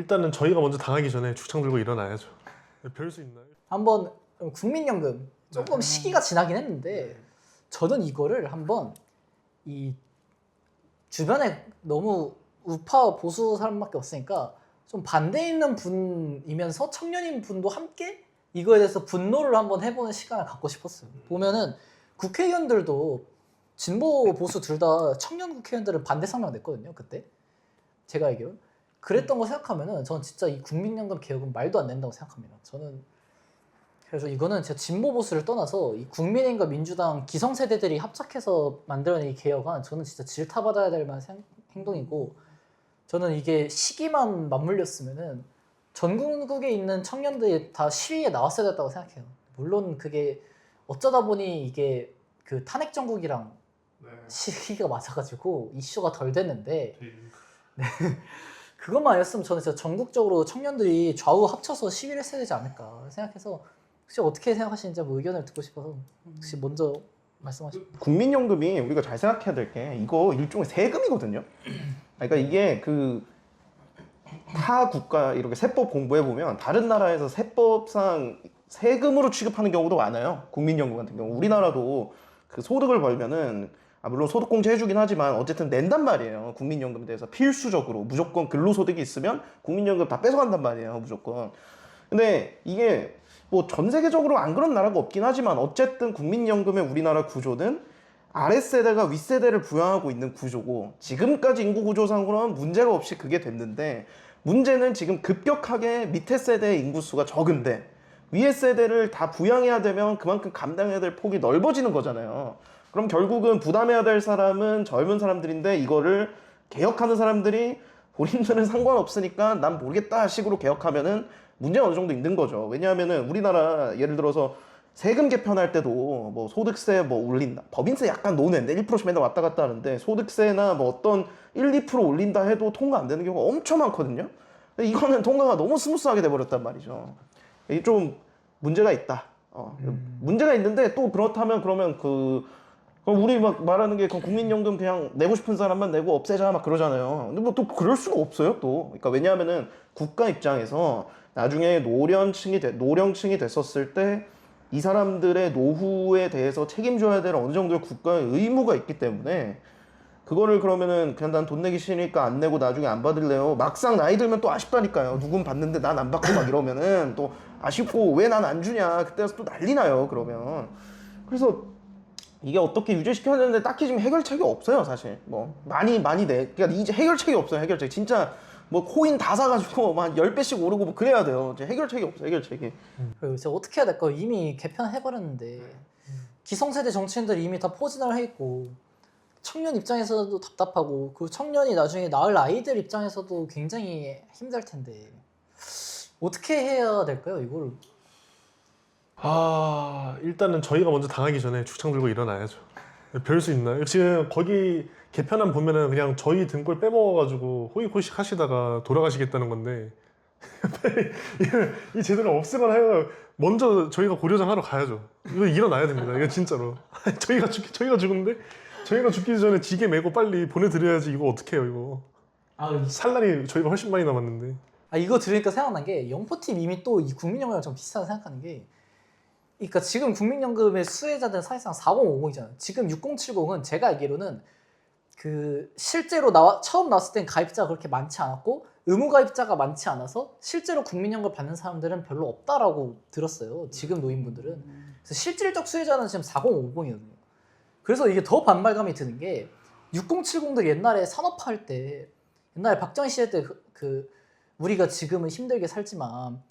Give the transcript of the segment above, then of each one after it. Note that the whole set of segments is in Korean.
일단은 저희가 먼저 당하기 전에 죽창 들고 일어나야죠. 별 수 있나요? 한번 국민연금 조금 시기가 지나긴 했는데 저는 이거를 한번 이 주변에 너무 우파 보수 사람밖에 없으니까 좀 반대 있는 분이면서 청년인 분도 함께 이거에 대해서 분노를 한번 해보는 시간을 갖고 싶었어요. 보면은 국회의원들도 진보 보수 둘 다 청년 국회의원들은 반대 성명 냈거든요. 그때 제가 알기로 그랬던 거 생각하면은 저는 진짜 이 국민연금 개혁은 말도 안 된다고 생각합니다. 저는 그래서 이거는 진짜 진보 보수를 떠나서 이 국민의힘과 민주당 기성세대들이 합작해서 만들어낸 이 개혁안 저는 진짜 질타받아야 될 만한 행동이고 저는 이게 시기만 맞물렸으면은 전국에 있는 청년들이 다 시위에 나왔어야 됐다고 생각해요. 물론 그게 어쩌다 보니 이게 그 탄핵 정국이랑 시기가 맞아가지고 이슈가 덜 됐는데 그것만 아니었으면 저는 진짜 전국적으로 청년들이 좌우 합쳐서 시위를 했어야 되지 않을까 생각해서 혹시 어떻게 생각하시는지 한번 의견을 듣고 싶어서 혹시 먼저 말씀하시죠. 국민연금이 우리가 잘 생각해야 될 게 이거 일종의 세금이거든요. 그러니까 이게 그 타 국가 이렇게 세법 공부해 보면 다른 나라에서 세법상 세금으로 취급하는 경우도 많아요. 국민연금 같은 경우 우리나라도 그 소득을 벌면은 물론 소득공제 해주긴 하지만 어쨌든 낸단 말이에요. 국민연금에 대해서 필수적으로 무조건 근로소득이 있으면 국민연금 다 뺏어간단 말이에요. 무조건. 근데 이게 뭐 전 세계적으로 안 그런 나라가 없긴 하지만 어쨌든 국민연금의 우리나라 구조는 아랫세대가 윗세대를 부양하고 있는 구조고 지금까지 인구 구조상으로는 문제가 없이 그게 됐는데 문제는 지금 급격하게 밑에 세대의 인구수가 적은데 위에 세대를 다 부양해야 되면 그만큼 감당해야 될 폭이 넓어지는 거잖아요. 그럼 결국은 부담해야 될 사람은 젊은 사람들인데 이거를 개혁하는 사람들이 본인들은 상관없으니까 난 모르겠다 식으로 개혁하면은 문제가 어느 정도 있는 거죠. 왜냐하면은 우리나라 예를 들어서 세금 개편할 때도 뭐 소득세 뭐 올린다. 법인세 약간 노는데 1%씩 맨날 왔다 갔다 하는데 소득세나 뭐 어떤 1, 2% 올린다 해도 통과 안 되는 경우가 엄청 많거든요. 근데 이거는 통과가 너무 스무스하게 돼버렸단 말이죠. 이게 좀 문제가 있다. 문제가 있는데 또 그렇다면 그러면 그럼 우리 막 말하는 게 국민연금 그냥 내고 싶은 사람만 내고 없애자 막 그러잖아요. 근데 뭐 또 그럴 수가 없어요 또. 그러니까 왜냐하면은 국가 입장에서 나중에 노령층이 됐었을 때 이 사람들의 노후에 대해서 책임져야 될 어느 정도의 국가의 의무가 있기 때문에 그거를 그러면은 그냥 난 돈 내기 싫으니까 안 내고 나중에 안 받을래요. 막상 나이 들면 또 아쉽다니까요. 누군 받는데 난 안 받고 막 이러면은 또 아쉽고 왜 난 안 주냐. 그때 가서 또 난리 나요. 그러면. 그래서 이게 어떻게 유지시켜야 되는데 딱히 지금 해결책이 없어요. 사실 뭐 많이 그러니까 이제 해결책이 없어요. 해결책 진짜 뭐 코인 다 사가지고 막 10배씩 오르고 뭐 그래야 돼요. 이제 해결책이 없어요. 해결책이. 그리고 진짜 어떻게 해야 될까요? 이미 개편해버렸는데 기성세대 정치인들이 이미 다 포진을 해 있고 청년 입장에서도 답답하고 그 청년이 나중에 낳을 아이들 입장에서도 굉장히 힘들 텐데 어떻게 해야 될까요? 이걸 일단은 저희가 먼저 당하기 전에 죽창 들고 일어나야죠. 별 수 있나요? 지금 거기 개편안 보면은 그냥 저희 등골 빼먹어가지고 호의호식 하시다가 돌아가시겠다는 건데 이 제도를 없애거나 해요. 먼저 저희가 고려장 하러 가야죠. 이거 일어나야 됩니다. 이거 진짜로 저희가 죽는데 저희가 죽기 전에 지게 메고 빨리 보내드려야지. 이거 어떻게 해요 이거. 살 날이 저희가 훨씬 많이 남았는데. 이거 들으니까 생각난 게 영포팀 이미 또 이 국민연금이랑 좀 비슷하다 생각하는 게 그러니까 지금 국민연금의 수혜자들은 사실상 4050이잖아요. 지금 6070은 제가 알기로는 그 실제로 처음 나왔을 땐 가입자가 그렇게 많지 않았고 의무 가입자가 많지 않아서 실제로 국민연금 받는 사람들은 별로 없다라고 들었어요. 지금 노인분들은. 그래서 실질적 수혜자는 지금 4050이거든요. 그래서 이게 더 반발감이 드는 게 6070들 옛날에 산업화할 때 옛날에 박정희 시대 때 우리가 지금은 힘들게 살지만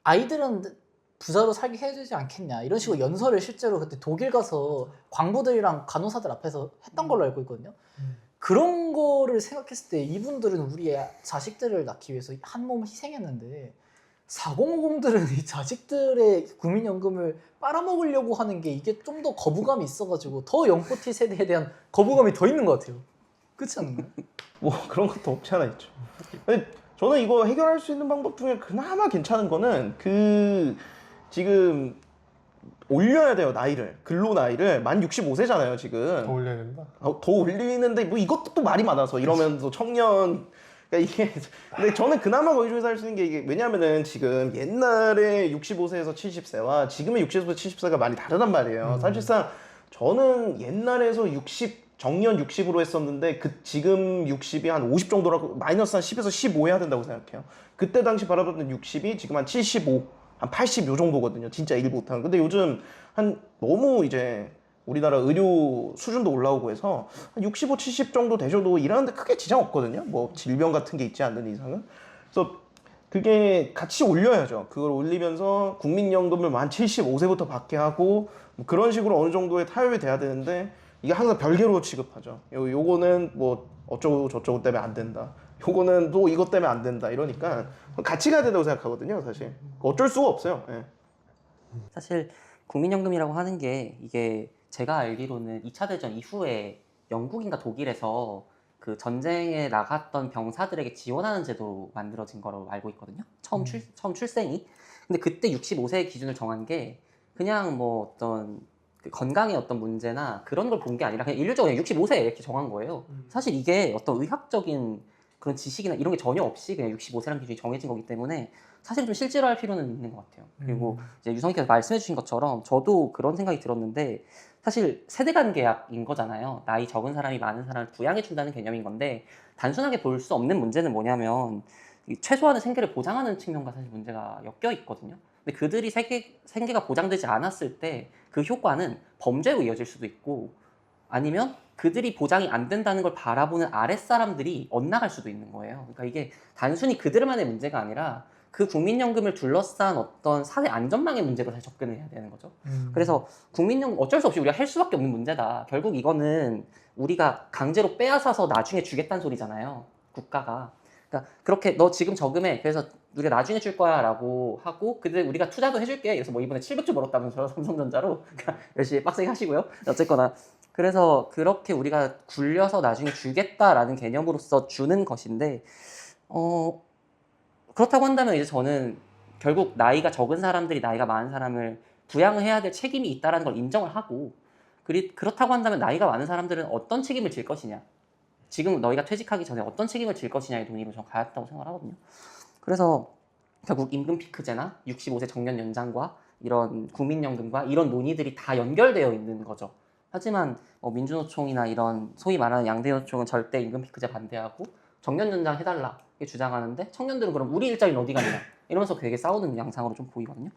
아이들은 부자로 살게 해주지 않겠냐 이런 식으로 연설을 실제로 그때 독일 가서 광부들이랑 간호사들 앞에서 했던 걸로 알고 있거든요. 그런 거를 생각했을 때 이분들은 우리의 자식들을 낳기 위해서 한 몸을 희생했는데 4050들은 이 자식들의 국민연금을 빨아먹으려고 하는 게 이게 좀 더 거부감이 있어가지고 더 영포티 세대에 대한 거부감이 더 있는 것 같아요. 그렇지 않나요? 뭐 그런 것도 없지 않아 있죠. 근데 저는 이거 해결할 수 있는 방법 중에 그나마 괜찮은 거는 지금 올려야 돼요. 근로 나이를 만 65세잖아요 지금. 더 올려야 된다. 더 올리는데 뭐 이것도 또 말이 많아서 이러면서 청년 그러니까 이게 근데 저는 그나마 거기 중에서 할 수 있는 게 이게 왜냐면은 지금 옛날에 65세에서 70세와 지금의 60세에서 70세가 많이 다르단 말이에요. 사실상 저는 옛날에서 60 정년 60으로 했었는데 그 지금 60이 한 50 정도라고 마이너스 한 10에서 15 해야 된다고 생각해요. 그때 당시 바라봤던 60이 지금 한 75, 한 80 요 정도거든요. 진짜 일 못하는. 근데 요즘 한 너무 이제 우리나라 의료 수준도 올라오고 해서 한 65, 70 정도 되셔도 일하는데 크게 지장 없거든요. 뭐 질병 같은 게 있지 않는 이상은. 그래서 그게 같이 올려야죠. 그걸 올리면서 국민연금을 한 75세부터 받게 하고 뭐 그런 식으로 어느 정도의 타협이 돼야 되는데 이게 항상 별개로 취급하죠. 요거는 뭐 어쩌고 저쩌고 때문에 안 된다. 요거는 또 이것 때문에 안 된다. 이러니까 같이 가야 된다고 생각하거든요. 사실 어쩔 수가 없어요. 예. 사실 국민연금이라고 하는 게 이게 제가 알기로는 2차 대전 이후에 영국인가 독일에서 그 전쟁에 나갔던 병사들에게 지원하는 제도로 만들어진 거로 알고 있거든요. 처음 출생이. 근데 그때 65세 기준을 정한 게 그냥 뭐 어떤 그 건강의 어떤 문제나 그런 걸 본 게 아니라 그냥 인류적으로 65세 이렇게 정한 거예요. 사실 이게 어떤 의학적인 그런 지식이나 이런 게 전혀 없이 그냥 65세라는 기준이 정해진 거기 때문에 사실 좀 실제로할 필요는 있는 것 같아요. 그리고 이제 유성님께서 말씀해 주신 것처럼 저도 그런 생각이 들었는데 사실 세대 간 계약인 거잖아요. 나이 적은 사람이 많은 사람을 부양해 준다는 개념인 건데 단순하게 볼 수 없는 문제는 뭐냐면 이 최소한의 생계를 보장하는 측면과 사실 문제가 엮여 있거든요. 근데 그들이 생계가 보장되지 않았을 때 그 효과는 범죄로 이어질 수도 있고 아니면 그들이 보장이 안 된다는 걸 바라보는 아랫사람들이 엇나갈 수도 있는 거예요. 그러니까 이게 단순히 그들만의 문제가 아니라 그 국민연금을 둘러싼 어떤 사회 안전망의 문제로 다시 접근을 해야 되는 거죠. 그래서 국민연금 어쩔 수 없이 우리가 할 수밖에 없는 문제다. 결국 이거는 우리가 강제로 빼앗아서 나중에 주겠다는 소리잖아요. 국가가. 그러니까 그렇게 너 지금 저금해. 그래서 우리가 나중에 줄 거야 라고 하고 근데 우리가 투자도 해줄게. 그래서 뭐 이번에 700조 벌었다면서요. 삼성전자로. 그러니까 열심히 빡세게 하시고요. 어쨌거나 그래서 그렇게 우리가 굴려서 나중에 주겠다라는 개념으로서 주는 것인데 그렇다고 한다면 이제 저는 결국 나이가 적은 사람들이 나이가 많은 사람을 부양을 해야 될 책임이 있다는 걸 인정을 하고 그렇다고 한다면 나이가 많은 사람들은 어떤 책임을 질 것이냐 지금 너희가 퇴직하기 전에 어떤 책임을 질 것이냐의 논의로 저는 가야 한다고 생각을 하거든요. 그래서 결국 임금 피크제나 65세 정년 연장과 이런 국민연금과 이런 논의들이 다 연결되어 있는 거죠. 하지만 민주노총이나 이런 소위 말하는 양대노총은 절대 임금 피크제 반대하고 정년 연장 해달라 이렇게 주장하는데 청년들은 그럼 우리 일자리는 어디 갔냐 이러면서 되게 싸우는 양상으로 좀 보이거든요.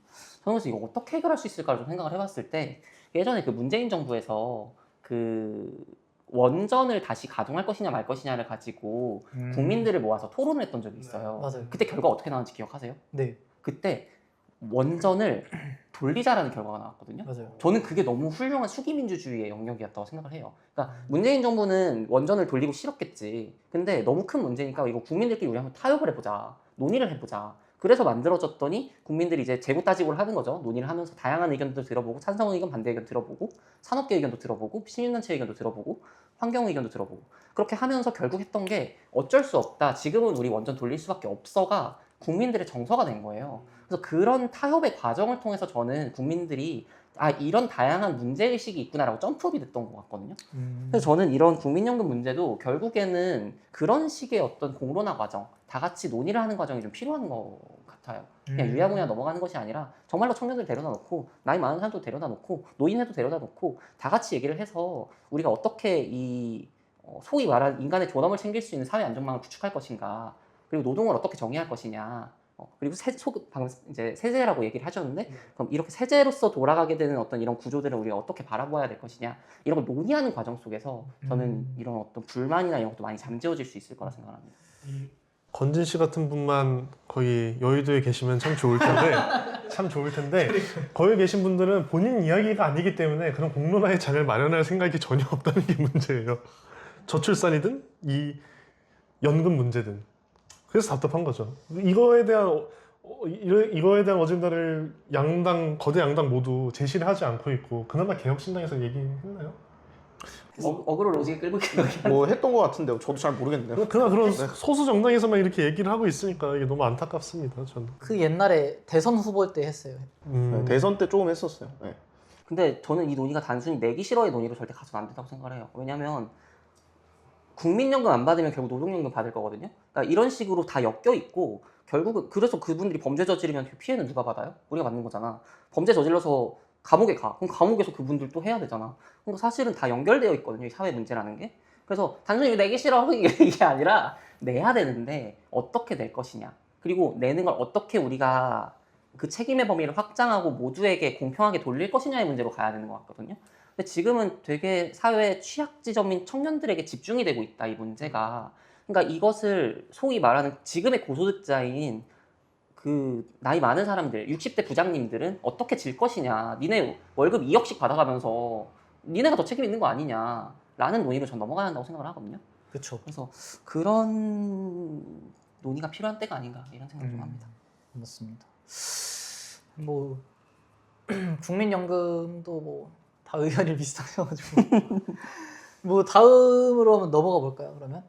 저는 그래서 이거 어떻게 해결할 수 있을까를 좀 생각을 해봤을 때 예전에 그 문재인 정부에서 그 원전을 다시 가동할 것이냐 말 것이냐를 가지고 국민들을 모아서 토론을 했던 적이 있어요. 맞아요. 그때 결과 어떻게 나왔는지 기억하세요? 네, 그때 원전을 돌리자라는 결과가 나왔거든요. 맞아요. 저는 그게 너무 훌륭한 수기민주주의의 영역이었다고 생각을 해요. 그러니까 문재인 정부는 원전을 돌리고 싫었겠지. 근데 너무 큰 문제니까 이거 국민들끼리 우리 한번 타협을 해보자. 논의를 해보자. 그래서 만들어졌더니 국민들이 이제 재고 따지고를 하는 거죠. 논의를 하면서 다양한 의견도 들어보고 찬성 의견, 반대 의견 들어보고 산업계 의견도 들어보고 시민단체 의견도 들어보고 환경 의견도 들어보고 그렇게 하면서 결국 했던 게 어쩔 수 없다. 지금은 우리 원전 돌릴 수밖에 없어가 국민들의 정서가 된 거예요. 그래서 그런 타협의 과정을 통해서 저는 국민들이 이런 다양한 문제의식이 있구나라고 점프업이 됐던 것 같거든요. 그래서 저는 이런 국민연금 문제도 결국에는 그런 식의 어떤 공론화 과정, 다 같이 논의를 하는 과정이 좀 필요한 것 같아요. 그냥 유야무야 넘어가는 것이 아니라 정말로 청년들 데려다 놓고 나이 많은 사람도 데려다 놓고 노인회도 데려다 놓고 다 같이 얘기를 해서 우리가 어떻게 이 소위 말하는 인간의 존엄을 챙길 수 있는 사회 안전망을 구축할 것인가 그리고 노동을 어떻게 정의할 것이냐 그리고 방금 이제 세제라고 얘기를 하셨는데 그럼 이렇게 세제로서 돌아가게 되는 어떤 이런 구조들을 우리가 어떻게 바라봐야 될 것이냐 이런 걸 논의하는 과정 속에서 저는 이런 어떤 불만이나 이런 것도 많이 잠재워질 수 있을 거라 생각합니다. 건진 씨 같은 분만 거기 여의도에 계시면 참 좋을 텐데 참 좋을 텐데 거기 계신 분들은 본인 이야기가 아니기 때문에 그런 공론화의 장을 마련할 생각이 전혀 없다는 게 문제예요. 저출산이든 이 연금 문제든 그래서 답답한 거죠. 이거에 대한 어젠다를 거대 양당 모두 제시를 하지 않고 있고 그나마 개혁신당에서 얘기했나요? 어그로 로직에 끌고 있는 뭐 했던 것 같은데 저도 잘 모르겠네요. 그냥 그런 소수 정당에서만 이렇게 얘기를 하고 있으니까 이게 너무 안타깝습니다. 저는. 그 옛날에 대선 후보일 때 했어요. 네, 대선 때 조금 했었어요. 네. 근데 저는 이 논의가 단순히 내기 싫어의 논의로 절대 가서는 안 된다고 생각을 해요. 왜냐하면 국민연금 안 받으면 결국 노동연금 받을 거거든요. 그러니까 이런 식으로 다 엮여 있고 결국은 그래서 그분들이 범죄 저지르면 그 피해는 누가 받아요? 우리가 받는 거잖아. 범죄 저질러서 감옥에 가. 그럼 감옥에서 그분들 또 해야 되잖아. 그러니까 사실은 다 연결되어 있거든요. 이 사회 문제라는 게. 그래서 단순히 내기 싫어 이게 아니라 내야 되는데 어떻게 낼 것이냐. 그리고 내는 걸 어떻게 우리가 그 책임의 범위를 확장하고 모두에게 공평하게 돌릴 것이냐의 문제로 가야 되는 것 같거든요. 근데 지금은 되게 사회 취약 지점인 청년들에게 집중이 되고 있다, 이 문제가. 그러니까 이것을 소위 말하는 지금의 고소득자인 그 나이 많은 사람들, 60대 부장님들은 어떻게 질 것이냐. 니네 월급 2억씩 받아가면서 니네가 더 책임 있는 거 아니냐. 라는 논의로 전 넘어가야 한다고 생각을 하거든요. 그렇죠. 그래서 그런 논의가 필요한 때가 아닌가 이런 생각 좀 합니다. 맞습니다. 뭐 국민연금도 뭐 다 의견이 비슷하셔가지고 뭐 다음으로 한번 넘어가 볼까요? 그러면